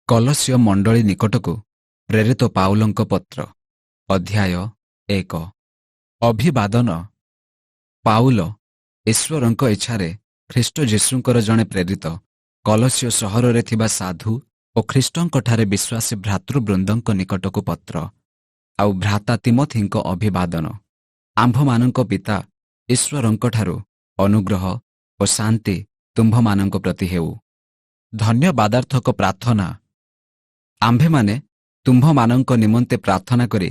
କଲସ୍ୟ ମଣ୍ଡଳୀ ନିକଟକୁ ପ୍ରେରିତ ପାଉଲଙ୍କ ପତ୍ର ଅଧ୍ୟାୟ 1 ଅଭିବାଦନ। ପାଉଲ ଈଶ୍ୱରଙ୍କ ଇଚ୍ଛାରେ ଖ୍ରୀଷ୍ଟ ଯୀଶୁଙ୍କର ଜଣେ ପ୍ରେରିତ କଲସ୍ୟ ସହରରେ ଥିବା ସାଧୁ ଓ ଖ୍ରୀଷ୍ଟଙ୍କଠାରେ ବିଶ୍ୱାସୀ ଭ୍ରାତୃବୃନ୍ଦଙ୍କ ନିକଟକୁ ପତ୍ର। ଆଉ ଭ୍ରାତା ତିମୋଥୀଙ୍କ ଅଭିବାଦନ। ଆମ୍ଭମାନଙ୍କ ପିତା ଈଶ୍ୱରଙ୍କଠାରୁ ଅନୁଗ୍ରହ ଓ ଶାନ୍ତି ତୁମ୍ଭମାନଙ୍କ ପ୍ରତି ହେଉ। ଧନ୍ୟବାଦାର୍ଥକ ପ୍ରାର୍ଥନା। ଆମ୍ଭେମାନେ ତୁମ୍ଭମାନଙ୍କ ନିମନ୍ତେ ପ୍ରାର୍ଥନା କରି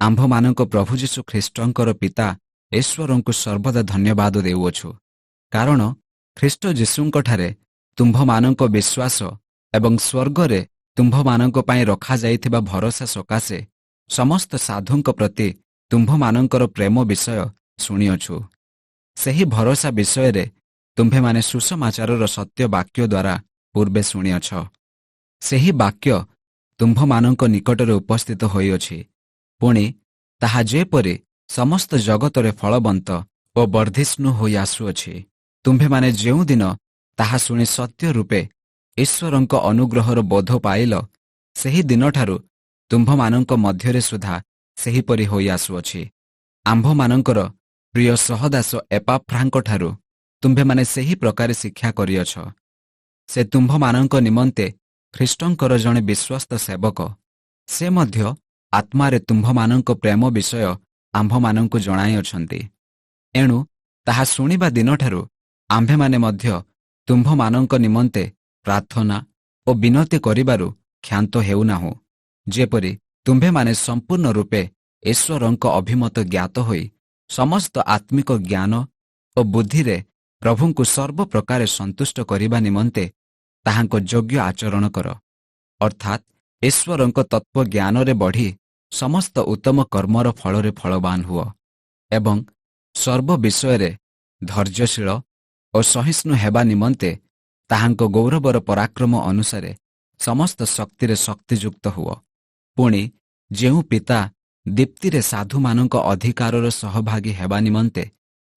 ଆମ୍ଭମାନଙ୍କ ପ୍ରଭୁ ଯୀଶୁ ଖ୍ରୀଷ୍ଟଙ୍କର ପିତା ଈଶ୍ୱରଙ୍କୁ ସର୍ବଦା ଧନ୍ୟବାଦ ଦେଉଅଛୁ, କାରଣ ଖ୍ରୀଷ୍ଟ ଯୀଶୁଙ୍କଠାରେ ତୁମ୍ଭମାନଙ୍କ ବିଶ୍ୱାସ ଏବଂ ସ୍ୱର୍ଗରେ ତୁମ୍ଭମାନଙ୍କ ପାଇଁ ରଖାଯାଇଥିବା ଭରସା ସକାଶେ ସମସ୍ତ ସାଧୁଙ୍କ ପ୍ରତି ତୁମ୍ଭମାନଙ୍କର ପ୍ରେମ ବିଷୟ ଶୁଣିଅଛୁ। ସେହି ଭରସା ବିଷୟରେ ତୁମ୍ଭେମାନେ ସୁସମାଚାରର ସତ୍ୟ ବାକ୍ୟ ଦ୍ୱାରା ପୂର୍ବେ ଶୁଣିଅଛ। ସେହି ବାକ୍ୟ ତୁମ୍ଭମାନଙ୍କ ନିକଟରେ ଉପସ୍ଥିତ ହୋଇଅଛି। ପୁଣି ତାହା ଯେପରି ସମସ୍ତ ଜଗତରେ ଫଳବନ୍ତ ଓ ବର୍ଦ୍ଧିଷ୍ଣୁ ହୋଇ ଆସୁଅଛି। ତୁମ୍ଭେମାନେ ଯେଉଁଦିନ ତାହା ଶୁଣି ସତ୍ୟ ରୂପେ ଈଶ୍ୱରଙ୍କ ଅନୁଗ୍ରହର ବୋଧ ପାଇଲ, ସେହି ଦିନଠାରୁ ତୁମ୍ଭମାନଙ୍କ ମଧ୍ୟରେ ସୁଦ୍ଧା ସେହିପରି ହୋଇ ଆସୁଅଛି। ଆମ୍ଭମାନଙ୍କର ପ୍ରିୟ ସହଦାସ ଏପାଫ୍ରାଙ୍କଠାରୁ ତୁମ୍ଭେମାନେ ସେହି ପ୍ରକାରେ ଶିକ୍ଷା କରିଅଛ। ସେ ତୁମ୍ଭମାନଙ୍କ ନିମନ୍ତେ ଖ୍ରୀଷ୍ଟଙ୍କର ଜଣେ ବିଶ୍ୱସ୍ତ ସେବକ। ସେ ମଧ୍ୟ ଆତ୍ମାରେ ତୁମ୍ଭମାନଙ୍କ ପ୍ରେମ ବିଷୟ ଆମ୍ଭମାନଙ୍କୁ ଜଣାଇଅଛନ୍ତି। ଏଣୁ ତାହା ଶୁଣିବା ଦିନଠାରୁ ଆମ୍ଭେମାନେ ମଧ୍ୟ ତୁମ୍ଭମାନଙ୍କ ନିମନ୍ତେ ପ୍ରାର୍ଥନା ଓ ବିନତି କରିବାରୁ କ୍ଷାନ୍ତ ହେଉନାହୁଁ, ଯେପରି ତୁମ୍ଭେମାନେ ସମ୍ପୂର୍ଣ୍ଣ ରୂପେ ଈଶ୍ୱରଙ୍କ ଅଭିମତ ଜ୍ଞାତ ହୋଇ ସମସ୍ତ ଆତ୍ମିକ ଜ୍ଞାନ ଓ ବୁଦ୍ଧିରେ ପ୍ରଭୁଙ୍କୁ ସର୍ବପ୍ରକାରେ ସନ୍ତୁଷ୍ଟ କରିବା ନିମନ୍ତେ ତାହାଙ୍କ ଯୋଗ୍ୟ ଆଚରଣ କର, ଅର୍ଥାତ୍ ଈଶ୍ୱରଙ୍କ ତତ୍ତ୍ୱଜ୍ଞାନରେ ବଢ଼ି ସମସ୍ତ ଉତ୍ତମ କର୍ମର ଫଳରେ ଫଳବାନ ହୁଅ ଏବଂ ସର୍ବ ବିଷୟରେ ଧୈର୍ଯ୍ୟଶୀଳ ଓ ସହିଷ୍ଣୁ ହେବା ନିମନ୍ତେ ତାହାଙ୍କ ଗୌରବର ପରାକ୍ରମ ଅନୁସାରେ ସମସ୍ତ ଶକ୍ତିରେ ଶକ୍ତିଯୁକ୍ତ ହୁଅ। ପୁଣି ଯେଉଁ ପିତା ଦୀପ୍ତିରେ ସାଧୁମାନଙ୍କ ଅଧିକାରର ସହଭାଗୀ ହେବା ନିମନ୍ତେ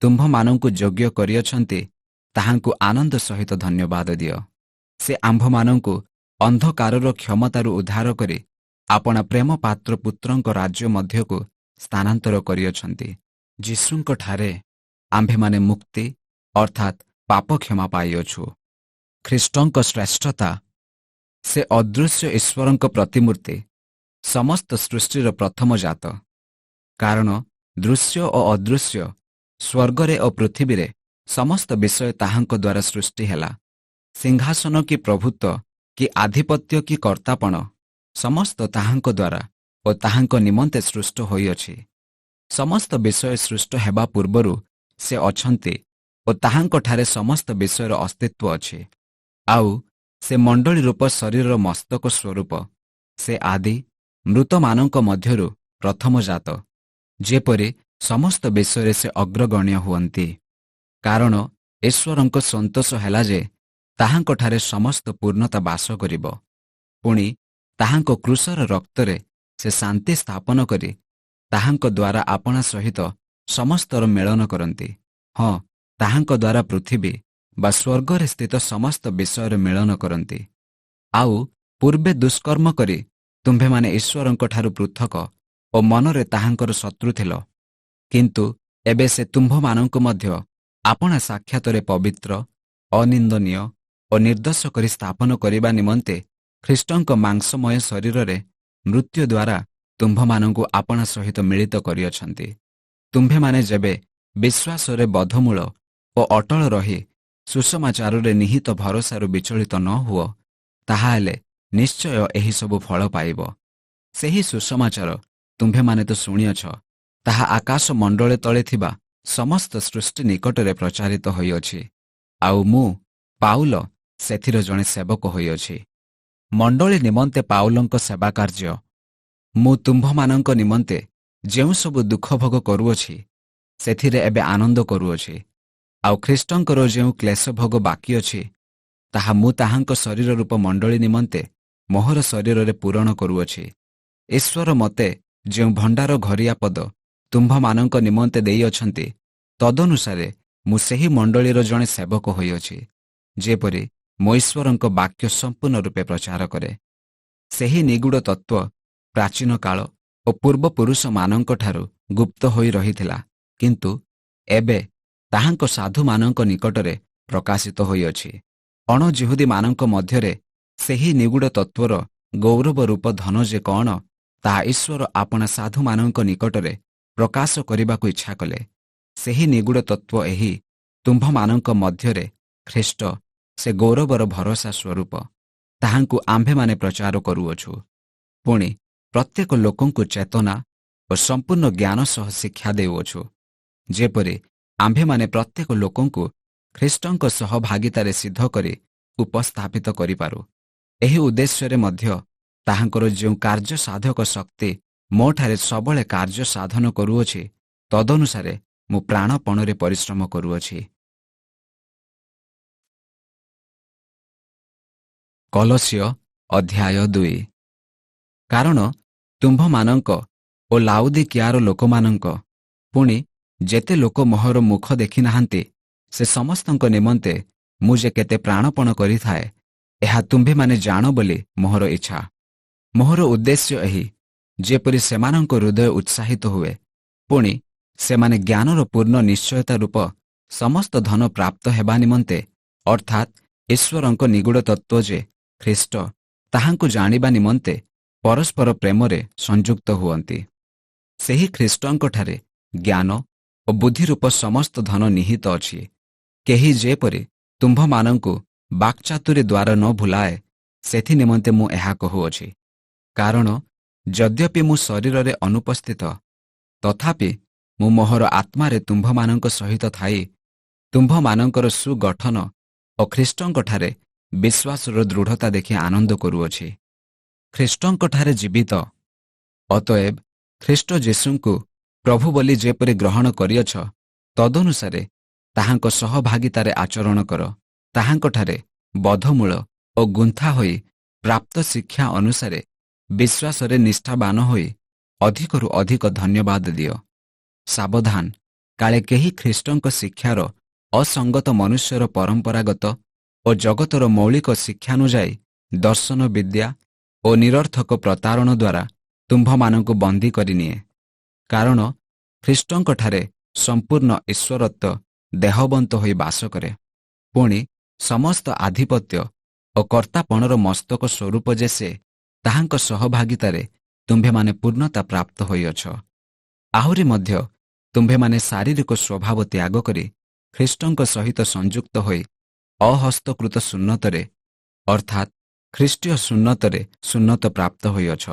ତୁମ୍ଭମାନଙ୍କୁ ଯୋଗ୍ୟ କରିଅଛନ୍ତି, ତାହାଙ୍କୁ ଆନନ୍ଦ ସହିତ ଧନ୍ୟବାଦ ଦିଅ। ସେ ଆମ୍ଭମାନଙ୍କୁ ଅନ୍ଧକାରର କ୍ଷମତାରୁ ଉଦ୍ଧାର କରି ଆପଣା ପ୍ରେମ ପାତ୍ର ପୁତ୍ରଙ୍କ ରାଜ୍ୟ ମଧ୍ୟକୁ ସ୍ଥାନାନ୍ତର କରିଅଛନ୍ତି। ଯୀଶୁଙ୍କଠାରେ ଆମ୍ଭେମାନେ ମୁକ୍ତି ଅର୍ଥାତ୍ ପାପ କ୍ଷମା ପାଇଅଛୁ। ଖ୍ରୀଷ୍ଟଙ୍କ ଶ୍ରେଷ୍ଠତା। ସେ ଅଦୃଶ୍ୟ ଈଶ୍ୱରଙ୍କ ପ୍ରତିମୂର୍ତ୍ତି, ସମସ୍ତ ସୃଷ୍ଟିର ପ୍ରଥମ ଜାତ। କାରଣ ଦୃଶ୍ୟ ଓ ଅଦୃଶ୍ୟ, ସ୍ୱର୍ଗରେ ଓ ପୃଥିବୀରେ ସମସ୍ତ ବିଷୟ ତାହାଙ୍କ ଦ୍ୱାରା ସୃଷ୍ଟି ହେଲା। ସିଂହାସନ କି ପ୍ରଭୁତ୍ୱ କି ଆଧିପତ୍ୟ କି କର୍ତ୍ତାପଣ ସମସ୍ତ ତାହାଙ୍କ ଦ୍ୱାରା ଓ ତାହାଙ୍କ ନିମନ୍ତେ ସୃଷ୍ଟ ହୋଇଅଛି। ସମସ୍ତ ବିଷୟ ସୃଷ୍ଟ ହେବା ପୂର୍ବରୁ ସେ ଅଛନ୍ତି ଓ ତାହାଙ୍କଠାରେ ସମସ୍ତ ବିଷୟର ଅସ୍ତିତ୍ୱ ଅଛି। ଆଉ ସେ ମଣ୍ଡଳୀ ରୂପ ଶରୀରର ମସ୍ତକ ସ୍ୱରୂପ। ସେ ଆଦି ମୃତମାନଙ୍କ ମଧ୍ୟରୁ ପ୍ରଥମ ଜାତ, ଯେପରି ସମସ୍ତ ବିଷୟରେ ସେ ଅଗ୍ରଗଣ୍ୟ ହୁଅନ୍ତି। କାରଣ ଈଶ୍ୱରଙ୍କ ସନ୍ତୋଷ ହେଲା ଯେ ତାହାଙ୍କଠାରେ ସମସ୍ତ ପୂର୍ଣ୍ଣତା ବାସ କରିବ। ପୁଣି ତାହାଙ୍କ କ୍ରୁଶର ରକ୍ତରେ ସେ ଶାନ୍ତି ସ୍ଥାପନ କରି ତାହାଙ୍କ ଦ୍ୱାରା ଆପଣା ସହିତ ସମସ୍ତର ମିଳନ କରନ୍ତି। ହଁ, ତାହାଙ୍କ ଦ୍ୱାରା ପୃଥିବୀ ବା ସ୍ୱର୍ଗରେ ସ୍ଥିତ ସମସ୍ତ ବିଷୟରେ ମିଳନ କରନ୍ତି। ଆଉ ପୂର୍ବେ ଦୁଷ୍କର୍ମ କରି ତୁମ୍ଭେମାନେ ଈଶ୍ୱରଙ୍କଠାରୁ ପୃଥକ ଓ ମନରେ ତାହାଙ୍କର ଶତ୍ରୁ ଥିଲ। କିନ୍ତୁ ଏବେ ସେ ତୁମ୍ଭମାନଙ୍କୁ ମଧ୍ୟ ଆପଣା ସାକ୍ଷାତରେ ପବିତ୍ର, ଅନିନ୍ଦନୀୟ ଓ ନିର୍ଦ୍ଦୋଷ କରି ସ୍ଥାପନ କରିବା ନିମନ୍ତେ ଖ୍ରୀଷ୍ଟଙ୍କ ମାଂସମୟ ଶରୀରରେ ମୃତ୍ୟୁ ଦ୍ୱାରା ତୁମ୍ଭମାନଙ୍କୁ ଆପଣା ସହିତ ମିଳିତ କରିଅଛନ୍ତି। ତୁମ୍ଭେମାନେ ଯେବେ ବିଶ୍ୱାସରେ ବଦ୍ଧମୂଳ ଓ ଅଟଳ ରହି ସୁସମାଚାରରେ ନିହିତ ଭରସାରୁ ବିଚଳିତ ନ ହୁଅ, ତାହାହେଲେ ନିଶ୍ଚୟ ଏହିସବୁ ଫଳ ପାଇବ। ସେହି ସୁସମାଚାର ତୁମ୍ଭେମାନେ ତ ଶୁଣିଅଛ, ତାହା ଆକାଶ ମଣ୍ଡଳେ ତଳେ ଥିବା ସମସ୍ତ ସୃଷ୍ଟି ନିକଟରେ ପ୍ରଚାରିତ ହୋଇଅଛି। ଆଉ ମୁଁ ପାଉଲ ସେଥିର ଜଣେ ସେବକ ହୋଇଅଛି। ମଣ୍ଡଳୀ ନିମନ୍ତେ ପାଉଲଙ୍କ ସେବା କାର୍ଯ୍ୟ। ମୁଁ ତୁମ୍ଭମାନଙ୍କ ନିମନ୍ତେ ଯେଉଁ ସବୁ ଦୁଃଖ ଭୋଗ କରୁଅଛି, ସେଥିରେ ଏବେ ଆନନ୍ଦ କରୁଅଛି। ଆଉ ଖ୍ରୀଷ୍ଟଙ୍କର ଯେଉଁ କ୍ଲେଶ ଭୋଗ ବାକି ଅଛି, ତାହା ମୁଁ ତାହାଙ୍କ ଶରୀର ରୂପ ମଣ୍ଡଳୀ ନିମନ୍ତେ ମୋହର ଶରୀରରେ ପୂରଣ କରୁଅଛି। ଈଶ୍ୱର ମୋତେ ଯେଉଁ ଭଣ୍ଡାର ଘରିଆ ପଦ ତୁମ୍ଭମାନଙ୍କ ନିମନ୍ତେ ଦେଇଅଛନ୍ତି, ତଦନୁସାରେ ମୁଁ ସେହି ମଣ୍ଡଳୀର ଜଣେ ସେବକ ହୋଇଅଛି, ଯେପରି ମୁଁ ଈଶ୍ୱରଙ୍କ ବାକ୍ୟ ସମ୍ପୂର୍ଣ୍ଣ ରୂପେ ପ୍ରଚାର କରେ। ସେହି ନିଗୁଡ଼ ତତ୍ତ୍ୱ ପ୍ରାଚୀନ କାଳ ଓ ପୂର୍ବପୁରୁଷମାନଙ୍କଠାରୁ ଗୁପ୍ତ ହୋଇ ରହିଥିଲା, କିନ୍ତୁ ଏବେ ତାହାଙ୍କ ସାଧୁମାନଙ୍କ ନିକଟରେ ପ୍ରକାଶିତ ହୋଇଅଛି। ଅଣଜିହୁଦୀମାନଙ୍କ ମଧ୍ୟରେ ସେହି ନିଗୁଡ଼ ତତ୍ତ୍ୱର ଗୌରବ ରୂପ ଧନ ଯେ କଣ, ତାହା ଈଶ୍ୱର ଆପଣା ସାଧୁମାନଙ୍କ ନିକଟରେ ପ୍ରକାଶ କରିବାକୁ ଇଚ୍ଛା କଲେ। ସେହି ନିଗୁଡ଼ ତତ୍ତ୍ୱ ଏହି, ତୁମ୍ଭମାନଙ୍କ ମଧ୍ୟରେ ଖ୍ରୀଷ୍ଟ ସେ ଗୌରବର ଭରସା ସ୍ୱରୂପ। ତାହାଙ୍କୁ ଆମ୍ଭେମାନେ ପ୍ରଚାର କରୁଅଛୁ। ପୁଣି ପ୍ରତ୍ୟେକ ଲୋକଙ୍କୁ ଚେତନା ଓ ସମ୍ପୂର୍ଣ୍ଣ ଜ୍ଞାନ ସହ ଶିକ୍ଷା ଦେଉଅଛୁ, ଯେପରି ଆମ୍ଭେମାନେ ପ୍ରତ୍ୟେକ ଲୋକଙ୍କୁ ଖ୍ରୀଷ୍ଟଙ୍କ ସହ ଭାଗିଦାରୀ ସିଦ୍ଧ କରି ଉପସ୍ଥାପିତ କରିପାରୁ। ଏହି ଉଦ୍ଦେଶ୍ୟରେ ମଧ୍ୟ ତାହାଙ୍କର ଯେଉଁ କାର୍ଯ୍ୟ ସାଧକ ଶକ୍ତି ମୋଠାରେ ସବୁବେଳେ କାର୍ଯ୍ୟ ସାଧନ କରୁଅଛି, ତଦନୁସାରେ ମୁଁ ପ୍ରାଣପଣରେ ପରିଶ୍ରମ କରୁଅଛି। କଲୋସ୍ୟ ଅଧ୍ୟାୟ 2। କାରଣ ତୁମ୍ଭମାନଙ୍କ ଓ ଲାଉଦିକିଆର ଲୋକମାନଙ୍କ, ପୁଣି ଯେତେ ଲୋକ ମୋହର ମୁଖ ଦେଖିନାହାନ୍ତି, ସେ ସମସ୍ତଙ୍କ ନିମନ୍ତେ ମୁଁ ଯେ କେତେ ପ୍ରାଣପଣ କରିଥାଏ, ଏହା ତୁମ୍ଭେମାନେ ଜାଣ ବୋଲି ମୋହର ଇଚ୍ଛା। ମୋହର ଉଦ୍ଦେଶ୍ୟ ଏହି, ଯେପରି ସେମାନଙ୍କ ହୃଦୟ ଉତ୍ସାହିତ ହୁଏ, ପୁଣି ସେମାନେ ଜ୍ଞାନର ପୂର୍ଣ୍ଣ ନିଶ୍ଚୟତା ରୂପ ସମସ୍ତ ଧନ ପ୍ରାପ୍ତ ହେବା ନିମନ୍ତେ, ଅର୍ଥାତ୍ ଈଶ୍ୱରଙ୍କ ନିଗୁଡ଼ ତତ୍ତ୍ୱ ଯେ ଖ୍ରୀଷ୍ଟ, ତାହାଙ୍କୁ ଜାଣିବା ନିମନ୍ତେ ପରସ୍ପର ପ୍ରେମରେ ସଂଯୁକ୍ତ ହୁଅନ୍ତି। ସେହି ଖ୍ରୀଷ୍ଟଙ୍କଠାରେ ଜ୍ଞାନ ଓ ବୁଦ୍ଧିରୂପ ସମସ୍ତ ଧନ ନିହିତ ଅଛି। କେହି ଯେପରି ତୁମ୍ଭମାନଙ୍କୁ ବାକ୍ଚାତୁରୀ ଦ୍ୱାରା ନ ଭୁଲାଏ, ସେଥି ନିମନ୍ତେ ମୁଁ ଏହା କହୁଅଛି। କାରଣ ଯଦ୍ୟପି ମୁଁ ଶରୀରରେ ଅନୁପସ୍ଥିତ, ତଥାପି ମୁଁ ମୋହର ଆତ୍ମାରେ ତୁମ୍ଭମାନଙ୍କ ସହିତ ଥାଇ ତୁମ୍ଭମାନଙ୍କର ସୁଗଠନ ଓ ଖ୍ରୀଷ୍ଟଙ୍କଠାରେ ବିଶ୍ୱାସର ଦୃଢ଼ତା ଦେଖି ଆନନ୍ଦ କରୁଅଛି। ଖ୍ରୀଷ୍ଟଙ୍କଠାରେ ଜୀବିତ। ଅତଏବ ଖ୍ରୀଷ୍ଟ ଯୀଶୁଙ୍କୁ ପ୍ରଭୁ ବୋଲି ଯେପରି ଗ୍ରହଣ କରିଅଛ, ତଦନୁସାରେ ତାହାଙ୍କ ସହଭାଗିତାରେ ଆଚରଣ କର। ତାହାଙ୍କଠାରେ ବଦ୍ଧମୂଳ ଓ ଗୁନ୍ଥା ହୋଇ ପ୍ରାପ୍ତ ଶିକ୍ଷା ଅନୁସାରେ ବିଶ୍ୱାସରେ ନିଷ୍ଠାବାନ ହୋଇ ଅଧିକରୁ ଅଧିକ ଧନ୍ୟବାଦ ଦିଅ। ସାବଧାନ, କାଳେ କେହି ଖ୍ରୀଷ୍ଟଙ୍କ ଶିକ୍ଷାର ଅସଙ୍ଗତ ମନୁଷ୍ୟର ପରମ୍ପରାଗତ ଓ ଜଗତର ମୌଳିକ ଶିକ୍ଷାନୁଯାୟୀ ଦର୍ଶନ ବିଦ୍ୟା ଓ ନିରର୍ଥକ ପ୍ରତାରଣ ଦ୍ୱାରା ତୁମ୍ଭମାନଙ୍କୁ ବନ୍ଦୀ କରିନିଏ। କାରଣ ଖ୍ରୀଷ୍ଟଙ୍କଠାରେ ସମ୍ପୂର୍ଣ୍ଣ ଈଶ୍ୱରତ୍ୱ ଦେହବନ୍ତ ହୋଇ ବାସ କରେ। ପୁଣି ସମସ୍ତ ଆଧିପତ୍ୟ ଓ କର୍ତ୍ତାପଣର ମସ୍ତକ ସ୍ୱରୂପ ଯେ ସେ, ତାହାଙ୍କ ସହଭାଗିତାରେ ତୁମ୍ଭେମାନେ ପୂର୍ଣ୍ଣତା ପ୍ରାପ୍ତ ହୋଇଅଛ। ଆହୁରି ମଧ୍ୟ ତୁମ୍ଭେମାନେ ଶାରୀରିକ ସ୍ୱଭାବ ତ୍ୟାଗ କରି ଖ୍ରୀଷ୍ଟଙ୍କ ସହିତ ସଂଯୁକ୍ତ ହୋଇ ଅହସ୍ତକୃତ ସୁନ୍ନତରେ, ଅର୍ଥାତ୍ ଖ୍ରୀଷ୍ଟୀୟ ସୁନ୍ନତରେ ସୁନ୍ନତ ପ୍ରାପ୍ତ ହୋଇଅଛ।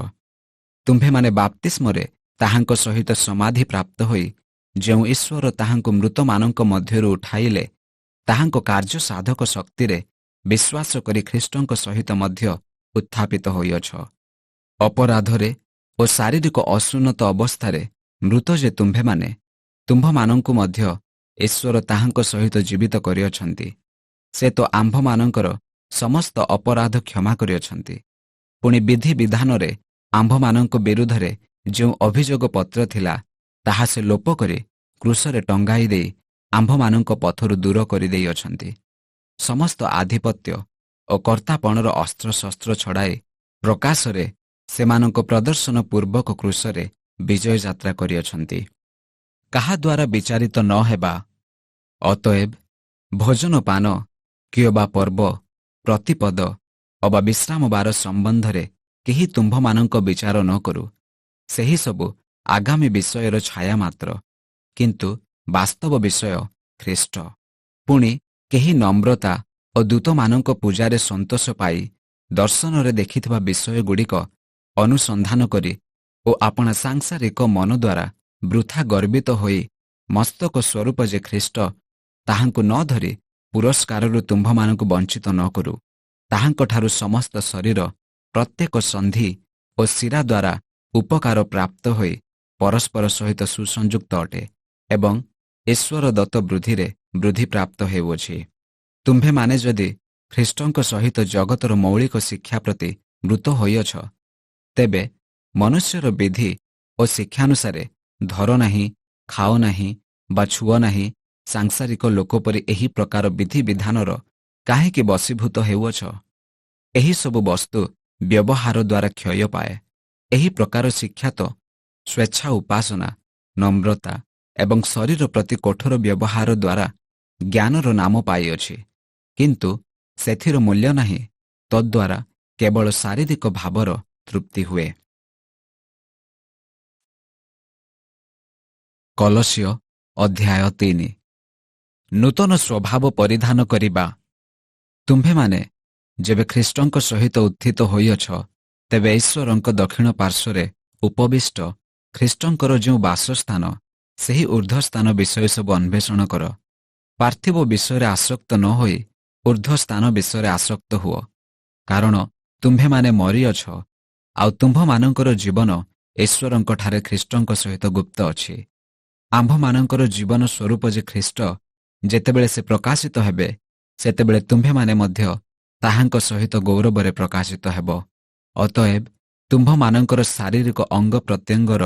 ତୁମ୍ଭେମାନେ ବାପ୍ତିସ୍ମରେ ତାହାଙ୍କ ସହିତ ସମାଧି ପ୍ରାପ୍ତ ହୋଇ ଯେଉଁ ଈଶ୍ୱର ତାହାଙ୍କୁ ମୃତମାନଙ୍କ ମଧ୍ୟରୁ ଉଠାଇଲେ, ତାହାଙ୍କ କାର୍ଯ୍ୟ ସାଧକ ଶକ୍ତିରେ ବିଶ୍ୱାସ କରି ଖ୍ରୀଷ୍ଟଙ୍କ ସହିତ ମଧ୍ୟ ଉତ୍ଥାପିତ ହୋଇଅଛ। ଅପରାଧରେ ଓ ଶାରୀରିକ ଅସୁନ୍ନତ ଅବସ୍ଥାରେ ମୃତ ଯେ ତୁମ୍ଭେମାନେ, ତୁମ୍ଭମାନଙ୍କୁ ମଧ୍ୟ ଈଶ୍ୱର ତାହାଙ୍କ ସହିତ ଜୀବିତ କରିଅଛନ୍ତି। ସେ ତ ଆମ୍ଭମାନଙ୍କର ସମସ୍ତ ଅପରାଧ କ୍ଷମା କରିଅଛନ୍ତି। ପୁଣି ବିଧି ବିଧାନରେ ଆମ୍ଭମାନଙ୍କ ବିରୁଦ୍ଧରେ ଯେଉଁ ଅଭିଯୋଗ ପତ୍ର ଥିଲା, ତାହା ସେ ଲୋପ କରି କ୍ରୁଶରେ ଟଙ୍ଗାଇ ଦେଇ ଆମ୍ଭମାନଙ୍କ ପଥରୁ ଦୂର କରିଦେଇଅଛନ୍ତି। ସମସ୍ତ ଆଧିପତ୍ୟ ଓ କର୍ତ୍ତାପଣର ଅସ୍ତ୍ରଶସ୍ତ୍ର ଛଡ଼ାଇ ପ୍ରକାଶରେ ସେମାନଙ୍କ ପ୍ରଦର୍ଶନ ପୂର୍ବକ କ୍ରୁଶରେ ବିଜୟ ଯାତ୍ରା କରିଅଛନ୍ତି। କାହାଦ୍ୱାରା ବିଚାରିତ ନ ହେବା। ଅତଏବ ଭୋଜନପାନ କିମ୍ବା ପର୍ବ, ପ୍ରତିପଦ ଅବା ବିଶ୍ରାମବାର ସମ୍ବନ୍ଧରେ କେହି ତୁମ୍ଭମାନଙ୍କ ବିଚାର ନ କରୁ। ସେହିସବୁ ଆଗାମୀ ବିଷୟର ଛାୟା ମାତ୍ର, କିନ୍ତୁ ବାସ୍ତବ ବିଷୟ ଖ୍ରୀଷ୍ଟ। ପୁଣି କେହି ନମ୍ରତା ଓ ଦୂତମାନଙ୍କ ପୂଜାରେ ସନ୍ତୋଷ ପାଇ ଦର୍ଶନରେ ଦେଖିଥିବା ବିଷୟଗୁଡ଼ିକ ଅନୁସନ୍ଧାନ କରି ଓ ଆପଣା ସାଂସାରିକ ମନ ଦ୍ୱାରା ବୃଥା ଗର୍ବିତ ହୋଇ ମସ୍ତକ ସ୍ୱରୂପ ଯେ ଖ୍ରୀଷ୍ଟ, ତାହାଙ୍କୁ ନ ଧରି ପୁରସ୍କାରରୁ ତୁମ୍ଭମାନଙ୍କୁ ବଞ୍ଚିତ ନ କରୁ। ତାହାଙ୍କଠାରୁ ସମସ୍ତ ଶରୀର ପ୍ରତ୍ୟେକ ସନ୍ଧି ଓ ଶିରା ଦ୍ୱାରା ଉପକାର ପ୍ରାପ୍ତ ହୋଇ ପରସ୍ପର ସହିତ ସୁସଂଯୁକ୍ତ ଅଟେ ଏବଂ ଈଶ୍ୱର ଦତ୍ତ ବୃଦ୍ଧିରେ ବୃଦ୍ଧିପ୍ରାପ୍ତ ହେଉଅଛି। ତୁମ୍ଭେମାନେ ଯଦି ଖ୍ରୀଷ୍ଟଙ୍କ ସହିତ ଜଗତର ମୌଳିକ ଶିକ୍ଷା ପ୍ରତି ମୃତ ହୋଇଅଛ, ତେବେ ମନୁଷ୍ୟର ବିଧି ଓ ଶିକ୍ଷାନୁସାରେ ଧର ନାହିଁ, ଖାଅ ନାହିଁ ବା ଛୁଅ ନାହିଁ ସାଂସାରିକ ଲୋକ ପରି ଏହି ପ୍ରକାର ବିଧିବିଧାନର କାହିଁକି ବଶୀଭୂତ ହେଉଅଛ? ଏହିସବୁ ବସ୍ତୁ ବ୍ୟବହାର ଦ୍ୱାରା କ୍ଷୟ ପାଏ। ଏହି ପ୍ରକାର ଶିକ୍ଷା ତ ସ୍ୱେଚ୍ଛା ଉପାସନା, ନମ୍ରତା ଏବଂ ଶରୀର ପ୍ରତି କଠୋର ବ୍ୟବହାର ଦ୍ୱାରା ଜ୍ଞାନର ନାମ ପାଇଅଛି, କିନ୍ତୁ ସେଥିର ମୂଲ୍ୟ ନାହିଁ। ତଦ୍ୱାରା କେବଳ ଶାରୀରିକ ଭାବର ତୃପ୍ତି ହୁଏ। କଲୋସ୍ୟ ଅଧ୍ୟାୟ 3। ନୂତନ ସ୍ୱଭାବ ପରିଧାନ କରିବା। ତୁମ୍ଭେମାନେ ଯେବେ ଖ୍ରୀଷ୍ଟଙ୍କ ସହିତ ଉତ୍ଥିତ ହୋଇଅଛ, ତେବେ ଈଶ୍ୱରଙ୍କ ଦକ୍ଷିଣ ପାର୍ଶ୍ୱରେ ଉପବିଷ୍ଟ ଖ୍ରୀଷ୍ଟଙ୍କର ଯେଉଁ ବାସସ୍ଥାନ, ସେହି ଉର୍ଦ୍ଧ୍ୱସ୍ଥାନ ବିଷୟ ସବୁ ଅନ୍ୱେଷଣ କର। ପାର୍ଥିବ ବିଷୟରେ ଆସକ୍ତ ନ ହୋଇ ଉର୍ଦ୍ଧ୍ୱସ୍ଥାନ ବିଷୟରେ ଆସକ୍ତ ହୁଅ, କାରଣ ତୁମ୍ଭେମାନେ ମରିଅଛ, ଆଉ ତୁମ୍ଭମାନଙ୍କର ଜୀବନ ଈଶ୍ୱରଙ୍କଠାରେ ଖ୍ରୀଷ୍ଟଙ୍କ ସହିତ ଗୁପ୍ତ ଅଛି। ଆମ୍ଭମାନଙ୍କର ଜୀବନ ସ୍ୱରୂପ ଯେ ଖ୍ରୀଷ୍ଟ, ଯେତେବେଳେ ସେ ପ୍ରକାଶିତ ହେବେ, ସେତେବେଳେ ତୁମ୍ଭେମାନେ ମଧ୍ୟ ତାହାଙ୍କ ସହିତ ଗୌରବରେ ପ୍ରକାଶିତ ହେବ। ଅତଏବ ତୁମ୍ଭମାନଙ୍କର ଶାରୀରିକ ଅଙ୍ଗ ପ୍ରତ୍ୟଙ୍ଗର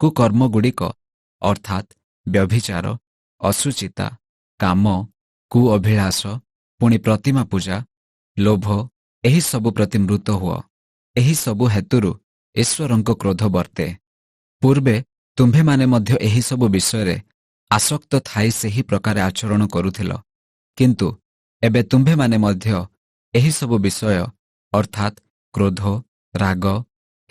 କୁକର୍ମଗୁଡ଼ିକ ଅର୍ଥାତ୍ ବ୍ୟଭିଚାର, ଅଶୁଚିତା, କାମ, କୁ ଅଭିଳାଷ, ପୁଣି ପ୍ରତିମା ପୂଜା, ଲୋଭ, ଏହିସବୁ ପ୍ରତି ମୃତ ହୁଅ। ଏହିସବୁ ହେତୁରୁ ଈଶ୍ୱରଙ୍କ କ୍ରୋଧ ବର୍ତ୍ତେ। ପୂର୍ବେ ତୁମ୍ଭେମାନେ ମଧ୍ୟ ଏହିସବୁ ବିଷୟରେ ଆସକ୍ତ ଥାଇ ସେହି ପ୍ରକାର ଆଚରଣ କରୁଥିଲ, କିନ୍ତୁ ଏବେ ତୁମ୍ଭେମାନେ ମଧ୍ୟ ଏହିସବୁ ବିଷୟ ଅର୍ଥାତ୍ କ୍ରୋଧ, ରାଗ,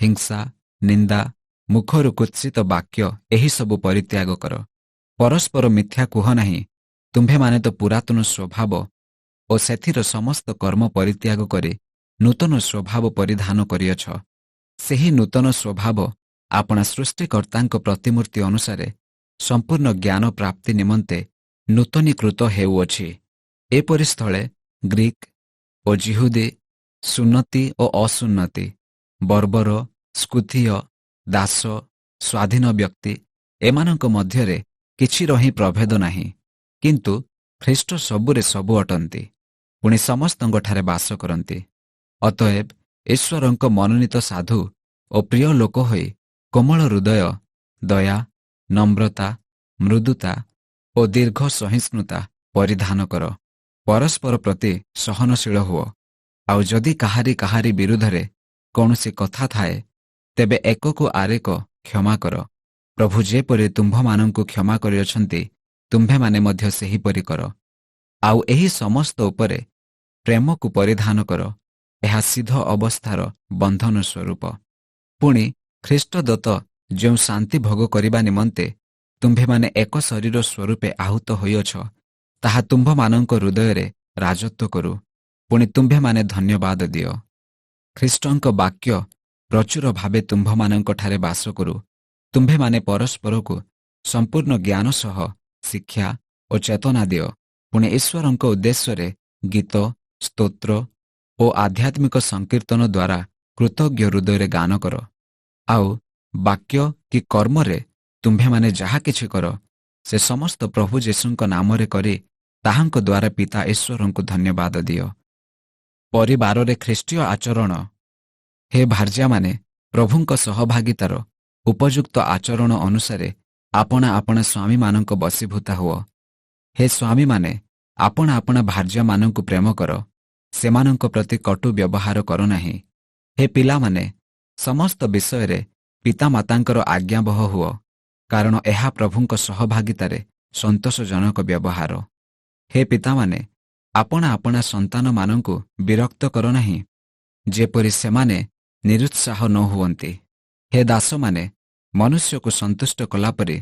ହିଂସା, ନିନ୍ଦା, ମୁଖରୁ କୁତ୍ସିତ ବାକ୍ୟ ଏହିସବୁ ପରିତ୍ୟାଗ କର। ପରସ୍ପର ମିଥ୍ୟା କୁହ ନାହିଁ। ତୁମ୍ଭେମାନେ ତ ପୁରାତନ ସ୍ୱଭାବ ଓ ସେଥିର ସମସ୍ତ କର୍ମ ପରିତ୍ୟାଗ କରି ନୂତନ ସ୍ୱଭାବ ପରିଧାନ କରିଅଛ। ସେହି ନୂତନ ସ୍ୱଭାବ ଆପଣା ସୃଷ୍ଟିକର୍ତ୍ତାଙ୍କ ପ୍ରତିମୂର୍ତ୍ତି ଅନୁସାରେ ସମ୍ପୂର୍ଣ୍ଣ ଜ୍ଞାନ ପ୍ରାପ୍ତି ନିମନ୍ତେ ନୂତନୀକୃତ ହେଉଅଛି। ଏପରି ସ୍ଥଳେ ଗ୍ରୀକ୍ ଓ ଯିହୁଦୀ, ସୁନ୍ନତି ଓ ଅସୁନ୍ନତି, ବର୍ବର, ସ୍କୁଥୀୟ, ଦାସ, ସ୍ୱାଧୀନ ବ୍ୟକ୍ତି, ଏମାନଙ୍କ ମଧ୍ୟରେ କିଛିର ହିଁ ପ୍ରଭେଦ ନାହିଁ, କିନ୍ତୁ ଖ୍ରୀଷ୍ଟ ସବୁରେ ସବୁ ଅଟନ୍ତି, ପୁଣି ସମସ୍ତଙ୍କଠାରେ ବାସ କରନ୍ତି। ଅତଏବ ଈଶ୍ୱରଙ୍କ ମନୋନୀତ ସାଧୁ ଓ ପ୍ରିୟ ଲୋକ ହୋଇ କୋମଳ ହୃଦୟ, ଦୟା, ନମ୍ରତା, ମୃଦୁତା ଓ ଦୀର୍ଘ ସହିଷ୍ଣୁତା ପରିଧାନ କର। ପରସ୍ପର ପ୍ରତି ସହନଶୀଳ ହୁଅ। ଆଉ ଯଦି କାହାରି ବିରୁଦ୍ଧରେ କୌଣସି କଥା ଥାଏ, ତେବେ ଏକକୁ ଆରେକ କ୍ଷମା କର। ପ୍ରଭୁ ଯେପରି ତୁମ୍ଭମାନଙ୍କୁ କ୍ଷମା କରିଅଛନ୍ତି, ତୁମ୍ଭେମାନେ ମଧ୍ୟ ସେହିପରି କର। ଆଉ ଏହି ସମସ୍ତ ଉପରେ ପ୍ରେମକୁ ପରିଧାନ କର, ଏହା ସିଦ୍ଧ ଅବସ୍ଥାର ବନ୍ଧନ ସ୍ୱରୂପ। ପୁଣି ଖ୍ରୀଷ୍ଟଦତ୍ତ ଯେଉଁ ଶାନ୍ତି ଭୋଗ କରିବା ନିମନ୍ତେ ତୁମ୍ଭେମାନେ ଏକ ଶରୀର ସ୍ୱରୂପେ ଆହୁତ ହୋଇଅଛ, ତାହା ତୁମ୍ଭମାନଙ୍କ ହୃଦୟରେ ରାଜତ୍ୱ କରୁ। ପୁଣି ତୁମ୍ଭେମାନେ ଧନ୍ୟବାଦ ଦିଅ। ଖ୍ରୀଷ୍ଟଙ୍କ ବାକ୍ୟ ପ୍ରଚୁର ଭାବେ ତୁମ୍ଭମାନଙ୍କଠାରେ ବାସ କରୁ। ତୁମ୍ଭେମାନେ ପରସ୍ପରକୁ ସମ୍ପୂର୍ଣ୍ଣ ଜ୍ଞାନ ସହ ଶିକ୍ଷା ଓ ଚେତନା ଦିଅ। ପୁଣି ଈଶ୍ୱରଙ୍କ ଉଦ୍ଦେଶ୍ୟରେ ଗୀତ, ସ୍ତୋତ୍ର ଓ ଆଧ୍ୟାତ୍ମିକ ସଂକୀର୍ତ୍ତନ ଦ୍ୱାରା କୃତଜ୍ଞ ହୃଦୟରେ ଗାନ କର। ଆଉ ବାକ୍ୟ କି କର୍ମରେ ତୁମ୍ଭେମାନେ ଯାହା କିଛି କର, ସେ ସମସ୍ତ ପ୍ରଭୁ ଯୀଶୁଙ୍କ ନାମରେ କରି ତାହାଙ୍କ ଦ୍ୱାରା ପିତା ଈଶ୍ୱରଙ୍କୁ ଧନ୍ୟବାଦ ଦିଅ। ପରିବାରରେ ଖ୍ରୀଷ୍ଟୀୟ ଆଚରଣ। ହେ ଭାର୍ଯ୍ୟାମାନେ, ପ୍ରଭୁଙ୍କ ସହଭାଗିତାର ଉପଯୁକ୍ତ ଆଚରଣ ଅନୁସାରେ ଆପଣା ଆପଣା ସ୍ୱାମୀମାନଙ୍କ ବଶୀଭୂତା ହୁଅ। ହେ ସ୍ୱାମୀମାନେ, ଆପଣା ଆପଣା ଭାର୍ଯ୍ୟାମାନଙ୍କୁ ପ୍ରେମ କର, ସେମାନଙ୍କ ପ୍ରତି କଟୁ ବ୍ୟବହାର କର ନାହିଁ। ହେ ପିଲାମାନେ, ସମସ୍ତ ବିଷୟରେ ପିତାମାତାଙ୍କର ଆଜ୍ଞାବହ ହୁଅ, କାରଣ ଏହା ପ୍ରଭୁଙ୍କ ସହଭାଗିତାରେ ସନ୍ତୋଷଜନକ ବ୍ୟବହାର। ହେ ପିତାମାନେ, ଆପଣା ଆପଣା ସନ୍ତାନମାନଙ୍କୁ ବିରକ୍ତ କର ନାହିଁ, ଯେପରି ସେମାନେ ନିରୁତ୍ସାହ ନ ହୁଅନ୍ତି। ହେ ଦାସମାନେ, ମନୁଷ୍ୟକୁ ସନ୍ତୁଷ୍ଟ କଲାପରି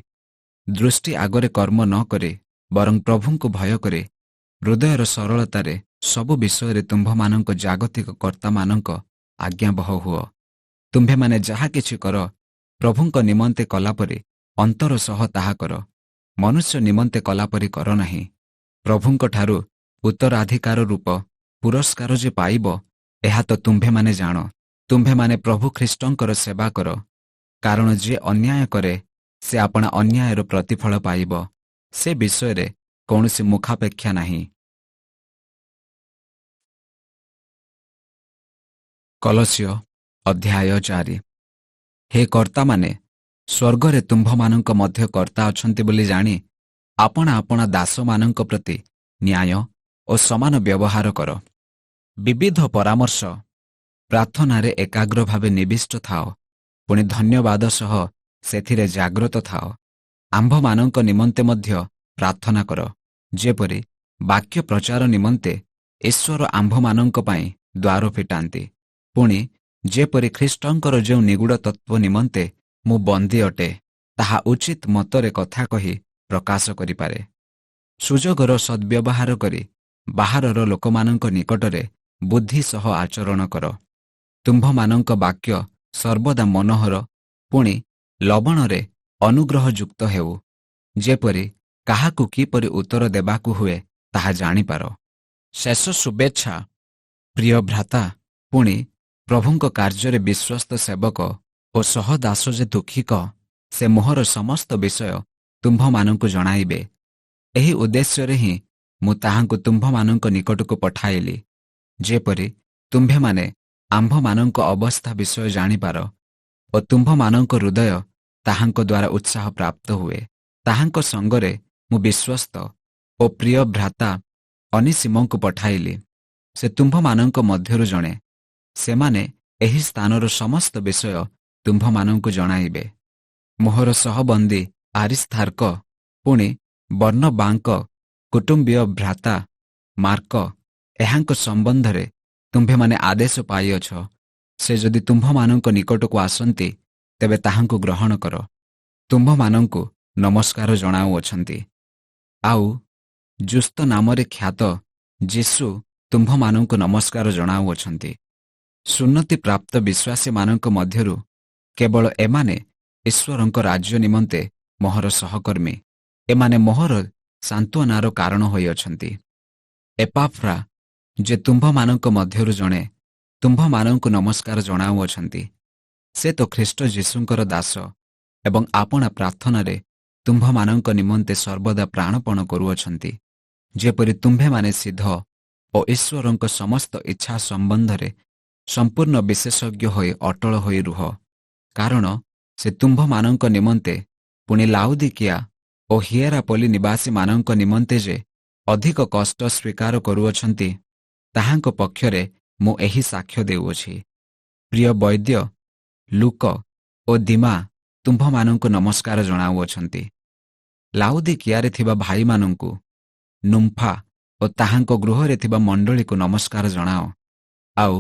ଦୃଷ୍ଟି ଆଗରେ କର୍ମ ନ କରି ବରଂ ପ୍ରଭୁଙ୍କୁ ଭୟ କରି ହୃଦୟର ସରଳତାରେ ସବୁ ବିଷୟରେ ତୁମ୍ଭମାନଙ୍କ ଜାଗତିକ କର୍ତ୍ତାମାନଙ୍କ ଆଜ୍ଞାବହ ହୁଅ। ତୁମ୍ଭେମାନେ ଯାହା କିଛି କର, ପ୍ରଭୁଙ୍କ ନିମନ୍ତେ କଲାପରି ଅନ୍ତର ସହ ତାହା କର, ମନୁଷ୍ୟ ନିମନ୍ତେ କଲାପରି କର ନାହିଁ। ପ୍ରଭୁଙ୍କଠାରୁ ଉତ୍ତରାଧିକାର ରୂପ ପୁରସ୍କାର ଯେ ପାଇବ, ଏହା ତ ତୁମ୍ଭେମାନେ ଜାଣ। ତୁମ୍ଭେମାନେ ପ୍ରଭୁ ଖ୍ରୀଷ୍ଟଙ୍କର ସେବା କର, କାରଣ ଯିଏ ଅନ୍ୟାୟ କରେ ସେ ଆପଣା ଅନ୍ୟାୟର ପ୍ରତିଫଳ ପାଇବ। ସେ ବିଷୟରେ କୌଣସି ମୁଖାପେକ୍ଷା ନାହିଁ। କଲୋସ୍ୟ ଅଧ୍ୟାୟ 4। ହେ କର୍ତ୍ତାମାନେ, ସ୍ୱର୍ଗରେ ତୁମ୍ଭମାନଙ୍କ ମଧ୍ୟ କର୍ତ୍ତା ଅଛନ୍ତି ବୋଲି ଜାଣି ଆପଣା ଆପଣା ଦାସମାନଙ୍କ ପ୍ରତି ନ୍ୟାୟ ଓ ସମାନ ବ୍ୟବହାର କର। ବିବିଧ ପରାମର୍ଶ ପ୍ରାର୍ଥନାରେ ଏକାଗ୍ର ଭାବେ ନିବିଷ୍ଟ ଥାଅ। ପୁଣି ଧନ୍ୟବାଦ ସହ ସେଥିରେ ଜାଗ୍ରତ ଥାଅ। ଆମ୍ଭମାନଙ୍କ ନିମନ୍ତେ ମଧ୍ୟ ପ୍ରାର୍ଥନା କର, ଯେପରି ବାକ୍ୟ ପ୍ରଚାର ନିମନ୍ତେ ଈଶ୍ୱର ଆମ୍ଭମାନଙ୍କ ପାଇଁ ଦ୍ୱାର ଫିଟାନ୍ତି। ପୁଣି ଯେପରି ଖ୍ରୀଷ୍ଟଙ୍କର ଯେଉଁ ନିଗୁଡ଼ ତତ୍ତ୍ୱ ନିମନ୍ତେ ମୁଁ ବନ୍ଦୀ ଅଟେ, ତାହା ଉଚିତ ମତରେ କଥା କହି ପ୍ରକାଶ କରିପାରେ। ସୁଯୋଗର ସଦ୍ବ୍ୟବହାର କରି ବାହାରର ଲୋକମାନଙ୍କ ନିକଟରେ ବୁଦ୍ଧି ସହ ଆଚରଣ କର। ତୁମ୍ଭମାନଙ୍କ ବାକ୍ୟ ସର୍ବଦା ମନୋହର, ପୁଣି ଲବଣରେ ଅନୁଗ୍ରହଯୁକ୍ତ ହେଉ, ଯେପରି କାହାକୁ କିପରି ଉତ୍ତର ଦେବାକୁ ହୁଏ ତାହା ଜାଣିପାର। ଶେଷ ଶୁଭେଚ୍ଛା। ପ୍ରିୟ ଭ୍ରାତା, ପୁଣି ପ୍ରଭୁଙ୍କ କାର୍ଯ୍ୟରେ ବିଶ୍ୱସ୍ତ ସେବକ ଓ ସହଦାସ ଯେ ଦୁଃଖିକ, ସେ ମୋହର ସମସ୍ତ ବିଷୟ ତୁମ୍ଭମାନଙ୍କୁ ଜଣାଇବେ। ଏହି ଉଦ୍ଦେଶ୍ୟରେ ହିଁ ମୁଁ ତାହାଙ୍କୁ ତୁମ୍ଭମାନଙ୍କ ନିକଟକୁ ପଠାଇଲି, ଯେପରି ତୁମ୍ଭେମାନେ ଆମ୍ଭମାନଙ୍କ ଅବସ୍ଥା ବିଷୟ ଜାଣିପାର ଓ ତୁମ୍ଭମାନଙ୍କ ହୃଦୟ ତାହାଙ୍କ ଦ୍ୱାରା ଉତ୍ସାହ ପ୍ରାପ୍ତ ହୁଏ। ତାହାଙ୍କ ସଙ୍ଗରେ ମୁଁ ବିଶ୍ୱସ୍ତ ଓ ପ୍ରିୟ ଭ୍ରାତା ଅନିସିମଙ୍କୁ ପଠାଇଲି। ସେ ତୁମ୍ଭମାନଙ୍କ ମଧ୍ୟରୁ ଜଣେ। ସେମାନେ ଏହି ସ୍ଥାନର ସମସ୍ତ ବିଷୟ ତୁମ୍ଭମାନଙ୍କୁ ଜଣାଇବେ। ମୋହର ସହବନ୍ଦୀ ଆରିସ୍ତାର୍କ, ପୁଣି ବର୍ଣ୍ଣବାଙ୍କ କୁଟୁମ୍ବୀୟ ଭ୍ରାତା ମାର୍କ, ଏହାଙ୍କ ସମ୍ବନ୍ଧରେ ତୁମ୍ଭେମାନେ ଆଦେଶ ପାଇଅଛ। ସେ ଯଦି ତୁମ୍ଭମାନଙ୍କ ନିକଟକୁ ଆସନ୍ତି, ତେବେ ତାହାଙ୍କୁ ଗ୍ରହଣ କର। ତୁମ୍ଭମାନଙ୍କୁ ନମସ୍କାର ଜଣାଉଅଛନ୍ତି। ଆଉ ଜୁସ୍ତ ନାମରେ ଖ୍ୟାତ ଯୀଶୁ ତୁମ୍ଭମାନଙ୍କୁ ନମସ୍କାର ଜଣାଉଅଛନ୍ତି। ସୁନ୍ନତି ପ୍ରାପ୍ତ ବିଶ୍ୱାସୀମାନଙ୍କ ମଧ୍ୟରୁ କେବଳ ଏମାନେ ଈଶ୍ୱରଙ୍କ ରାଜ୍ୟ ନିମନ୍ତେ ମୋହର ସହକର୍ମୀ। ଏମାନେ ମୋହର ସାନ୍ତ୍ୱନାର କାରଣ ହୋଇଅଛନ୍ତି। ଏପାଫ୍ରା, ଯେ ତୁମ୍ଭମାନଙ୍କ ମଧ୍ୟରୁ ଜଣେ, ତୁମ୍ଭମାନଙ୍କୁ ନମସ୍କାର ଜଣାଉଅଛନ୍ତି। ସେ ତ ଖ୍ରୀଷ୍ଟ ଯୀଶୁଙ୍କର ଦାସ ଏବଂ ଆପଣା ପ୍ରାର୍ଥନାରେ ତୁମ୍ଭମାନଙ୍କ ନିମନ୍ତେ ସର୍ବଦା ପ୍ରାଣପଣ କରୁଅଛନ୍ତି, ଯେପରି ତୁମ୍ଭେମାନେ ସିଦ୍ଧ ଓ ଈଶ୍ୱରଙ୍କ ସମସ୍ତ ଇଚ୍ଛା ସମ୍ବନ୍ଧରେ ସମ୍ପୂର୍ଣ୍ଣ ବିଶେଷଜ୍ଞ ହୋଇ ଅଟଳ ହୋଇ ରୁହ। କାରଣ ସେ ତୁମ୍ଭମାନଙ୍କ ନିମନ୍ତେ, ପୁଣି ଲାଉଦିକିଆ ଓ ହିଏରାପୋଲି ନିବାସୀମାନଙ୍କ ନିମନ୍ତେ ଯେ ଅଧିକ କଷ୍ଟ ସ୍ୱୀକାର କରୁଅଛନ୍ତି, ତାହାଙ୍କ ପକ୍ଷରେ ମୁଁ ଏହି ସାକ୍ଷ୍ୟ ଦେଉଅଛି। ପ୍ରିୟ ବୈଦ୍ୟ ଲୁକ ଓ ଦିମା ତୁମ୍ଭମାନଙ୍କୁ ନମସ୍କାର ଜଣାଉଅଛନ୍ତି। ଲାଉଦିକିଆରେ ଥିବା ଭାଇମାନଙ୍କୁ, ନୁମ୍ଫା ଓ ତାହାଙ୍କ ଗୃହରେ ଥିବା ମଣ୍ଡଳୀକୁ ନମସ୍କାର ଜଣାଅ। ଆଉ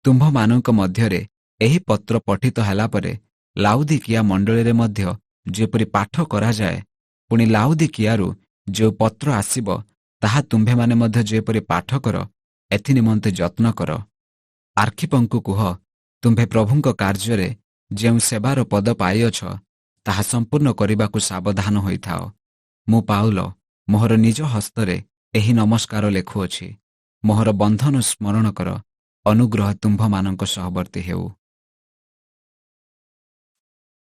ତୁମ୍ଭମାନଙ୍କ ମଧ୍ୟରେ ଏହି ପତ୍ର ପଠିତ ହେଲା ପରେ ଲାଉଦିକିଆ ମଣ୍ଡଳୀରେ ମଧ୍ୟ ଯେପରି ପାଠ କରାଯାଏ, ପୁଣି ଲାଉଦିକିଆରୁ ଯେଉଁ ପତ୍ର ଆସିବ, ତାହା ତୁମ୍ଭେମାନେ ମଧ୍ୟ ଯେପରି ପାଠ କର, ଏଥିନିମନ୍ତେ ଯତ୍ନ କର। ଆର୍ଖିପଙ୍କୁ କୁହ, ତୁମ୍ଭେ ପ୍ରଭୁଙ୍କ କାର୍ଯ୍ୟରେ ଯେଉଁ ସେବାର ପଦ ପାଇଅଛ, ତାହା ସମ୍ପୂର୍ଣ୍ଣ କରିବାକୁ ସାବଧାନ ହୋଇଥାଅ। ମୁଁ ପାଉଲ ମୋହର ନିଜ ହସ୍ତରେ ଏହି ନମସ୍କାର ଲେଖୁଅଛି। ମୋହର ବନ୍ଧନ ସ୍ମରଣ କର। ଅନୁଗ୍ରହ ତୁମ୍ଭମାନଙ୍କ ସହବର୍ତ୍ତୀ ହେଉ।